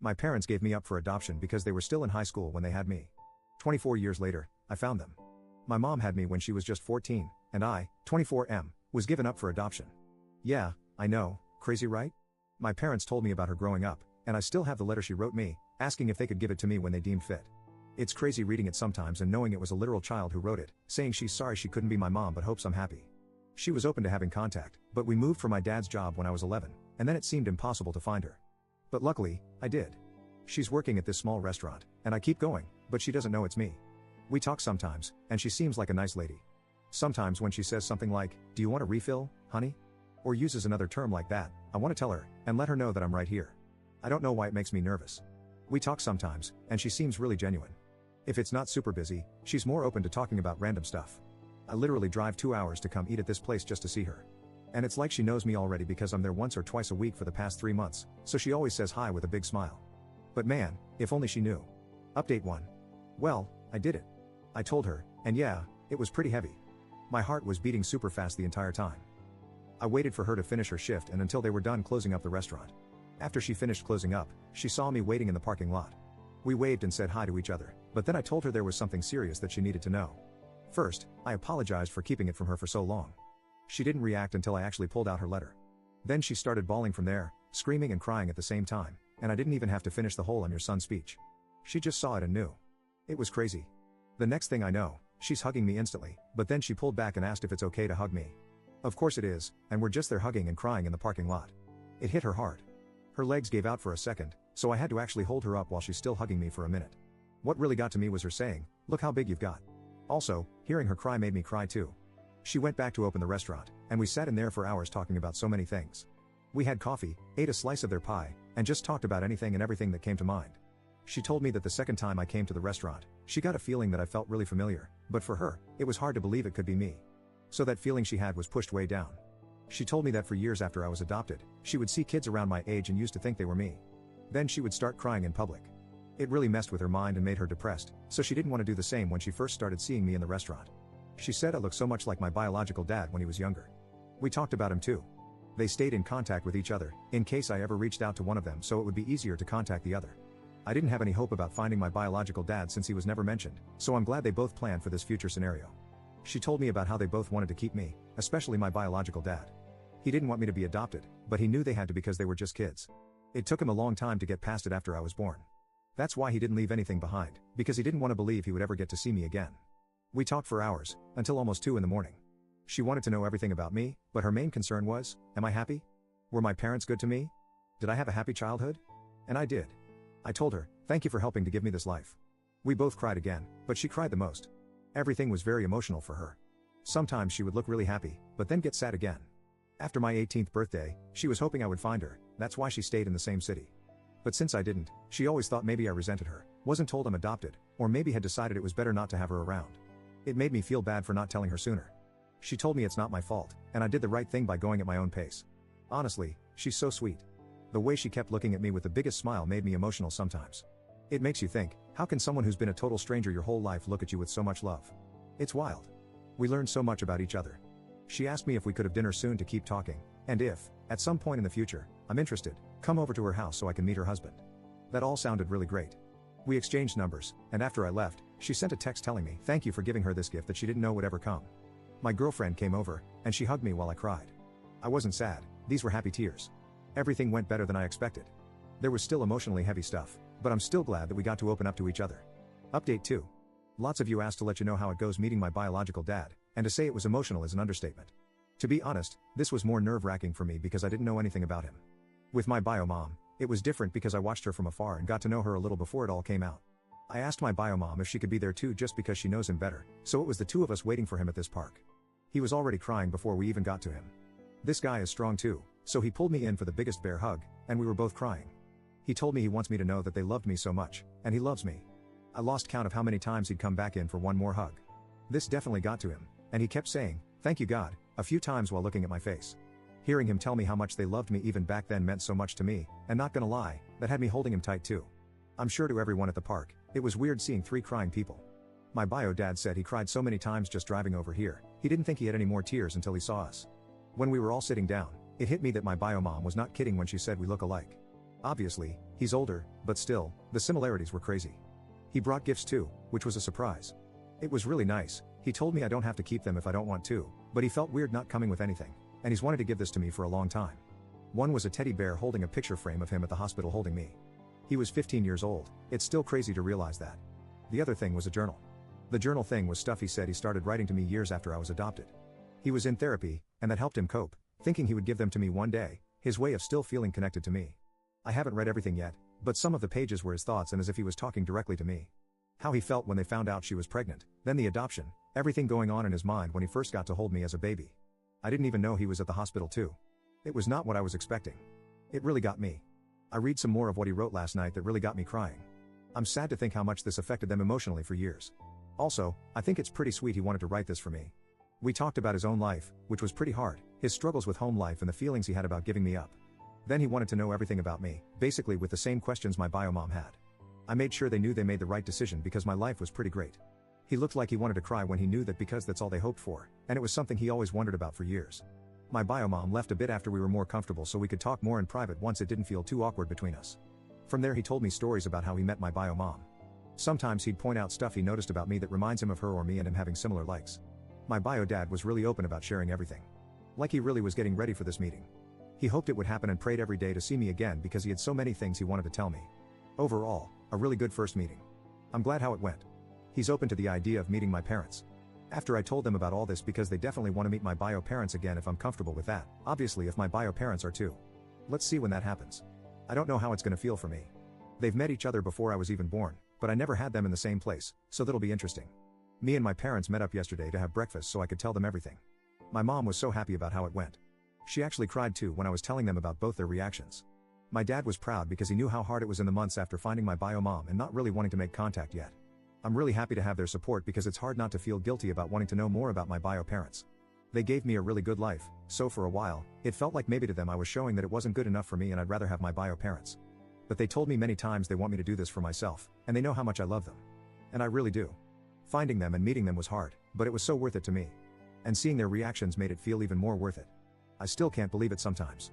My parents gave me up for adoption because they were still in high school when they had me. 24 years later, I found them. My mom had me when she was just 14, and I, 24M, was given up for adoption. Yeah, I know, crazy right? My parents told me about her growing up, and I still have the letter she wrote me, asking if they could give it to me when they deemed fit. It's crazy reading it sometimes and knowing it was a literal child who wrote it, saying she's sorry she couldn't be my mom but hopes I'm happy. She was open to having contact, but we moved for my dad's job when I was 11, and then it seemed impossible to find her. But luckily, I did. She's working at this small restaurant, and I keep going, but she doesn't know it's me. We talk sometimes, and she seems like a nice lady. Sometimes when she says something like, "Do you want a refill, honey?" or uses another term like that, I want to tell her, and let her know that I'm right here. I don't know why it makes me nervous. We talk sometimes, and she seems really genuine. If it's not super busy, she's more open to talking about random stuff. I literally drive 2 hours to come eat at this place just to see her. And it's like she knows me already because I'm there once or twice a week for the past 3 months, so she always says hi with a big smile. But man, if only she knew. Update 1. Well, I did it. I told her, and yeah, it was pretty heavy. My heart was beating super fast the entire time. I waited for her to finish her shift and until they were done closing up the restaurant. After she finished closing up, she saw me waiting in the parking lot. We waved and said hi to each other, but then I told her there was something serious that she needed to know. First, I apologized for keeping it from her for so long. She didn't react until I actually pulled out her letter. Then she started bawling from there, screaming and crying at the same time, and I didn't even have to finish the whole "I'm your son" speech. She just saw it and knew. It was crazy. The next thing I know, she's hugging me instantly, but then she pulled back and asked if it's okay to hug me. Of course it is, and we're just there hugging and crying in the parking lot. It hit her hard. Her legs gave out for a second, so I had to actually hold her up while she's still hugging me for a minute. What really got to me was her saying, "Look how big you've got." Also, hearing her cry made me cry too. She went back to open the restaurant, and we sat in there for hours talking about so many things. We had coffee, ate a slice of their pie, and just talked about anything and everything that came to mind. She told me that the second time I came to the restaurant, she got a feeling that I felt really familiar, but for her, it was hard to believe it could be me. So that feeling she had was pushed way down. She told me that for years after I was adopted, she would see kids around my age and used to think they were me. Then she would start crying in public. It really messed with her mind and made her depressed, so she didn't want to do the same when she first started seeing me in the restaurant. She said I looked so much like my biological dad when he was younger. We talked about him too. They stayed in contact with each other, in case I ever reached out to one of them so it would be easier to contact the other. I didn't have any hope about finding my biological dad since he was never mentioned, so I'm glad they both planned for this future scenario. She told me about how they both wanted to keep me, especially my biological dad. He didn't want me to be adopted, but he knew they had to because they were just kids. It took him a long time to get past it after I was born. That's why he didn't leave anything behind, because he didn't want to believe he would ever get to see me again. We talked for hours, until almost 2 in the morning. She wanted to know everything about me, but her main concern was, am I happy? Were my parents good to me? Did I have a happy childhood? And I did. I told her, thank you for helping to give me this life. We both cried again, but she cried the most. Everything was very emotional for her. Sometimes she would look really happy, but then get sad again. After my 18th birthday, she was hoping I would find her, that's why she stayed in the same city. But since I didn't, she always thought maybe I resented her, wasn't told I'm adopted, or maybe had decided it was better not to have her around. It made me feel bad for not telling her sooner. She told me it's not my fault, and I did the right thing by going at my own pace. Honestly, she's so sweet. The way she kept looking at me with the biggest smile made me emotional sometimes. It makes you think, how can someone who's been a total stranger your whole life look at you with so much love? It's wild. We learned so much about each other. She asked me if we could have dinner soon to keep talking, and if, at some point in the future, I'm interested, come over to her house so I can meet her husband. That all sounded really great. We exchanged numbers, and after I left, she sent a text telling me thank you for giving her this gift that she didn't know would ever come. My girlfriend came over, and she hugged me while I cried. I wasn't sad, these were happy tears. Everything went better than I expected. There was still emotionally heavy stuff, but I'm still glad that we got to open up to each other. Update 2. Lots of you asked to let you know how it goes meeting my biological dad, and to say it was emotional is an understatement. To be honest, this was more nerve-wracking for me because I didn't know anything about him. With my bio mom, it was different because I watched her from afar and got to know her a little before it all came out. I asked my bio mom if she could be there too just because she knows him better, so it was the two of us waiting for him at this park. He was already crying before we even got to him. This guy is strong too, so he pulled me in for the biggest bear hug, and we were both crying. He told me he wants me to know that they loved me so much, and he loves me. I lost count of how many times he'd come back in for one more hug. This definitely got to him, and he kept saying, "Thank you God," a few times while looking at my face. Hearing him tell me how much they loved me even back then meant so much to me, and not gonna lie, that had me holding him tight too. I'm sure to everyone at the park, it was weird seeing 3 crying people. My bio dad said he cried so many times just driving over here, he didn't think he had any more tears until he saw us. When we were all sitting down, it hit me that my bio mom was not kidding when she said we look alike. Obviously, he's older, but still, the similarities were crazy. He brought gifts too, which was a surprise. It was really nice. He told me I don't have to keep them if I don't want to, but he felt weird not coming with anything, and he's wanted to give this to me for a long time. One was a teddy bear holding a picture frame of him at the hospital holding me. He was 15 years old. It's still crazy to realize that. The other thing was a journal. The journal thing was stuff he said he started writing to me years after I was adopted. He was in therapy, and that helped him cope, thinking he would give them to me one day, his way of still feeling connected to me. I haven't read everything yet, but some of the pages were his thoughts and as if he was talking directly to me. How he felt when they found out she was pregnant, then the adoption, everything going on in his mind when he first got to hold me as a baby. I didn't even know he was at the hospital too. It was not what I was expecting. It really got me. I read some more of what he wrote last night that really got me crying. I'm sad to think how much this affected them emotionally for years. Also, I think it's pretty sweet he wanted to write this for me. We talked about his own life, which was pretty hard, his struggles with home life and the feelings he had about giving me up. Then he wanted to know everything about me, basically with the same questions my bio mom had. I made sure they knew they made the right decision because my life was pretty great. He looked like he wanted to cry when he knew that because that's all they hoped for, and it was something he always wondered about for years. My bio mom left a bit after we were more comfortable so we could talk more in private once it didn't feel too awkward between us. From there he told me stories about how he met my bio mom. Sometimes he'd point out stuff he noticed about me that reminds him of her or me and him having similar likes. My bio dad was really open about sharing everything. Like he really was getting ready for this meeting. He hoped it would happen and prayed every day to see me again because he had so many things he wanted to tell me. Overall, a really good first meeting. I'm glad how it went. He's open to the idea of meeting my parents. After I told them about all this because they definitely want to meet my bio parents again if I'm comfortable with that, obviously if my bio parents are too. Let's see when that happens. I don't know how it's gonna feel for me. They've met each other before I was even born, but I never had them in the same place, so that'll be interesting. Me and my parents met up yesterday to have breakfast so I could tell them everything. My mom was so happy about how it went. She actually cried too when I was telling them about both their reactions. My dad was proud because he knew how hard it was in the months after finding my bio mom and not really wanting to make contact yet. I'm really happy to have their support because it's hard not to feel guilty about wanting to know more about my bio parents. They gave me a really good life, so for a while, it felt like maybe to them I was showing that it wasn't good enough for me and I'd rather have my bio parents. But they told me many times they want me to do this for myself, and they know how much I love them. And I really do. Finding them and meeting them was hard, but it was so worth it to me. And seeing their reactions made it feel even more worth it. I still can't believe it sometimes.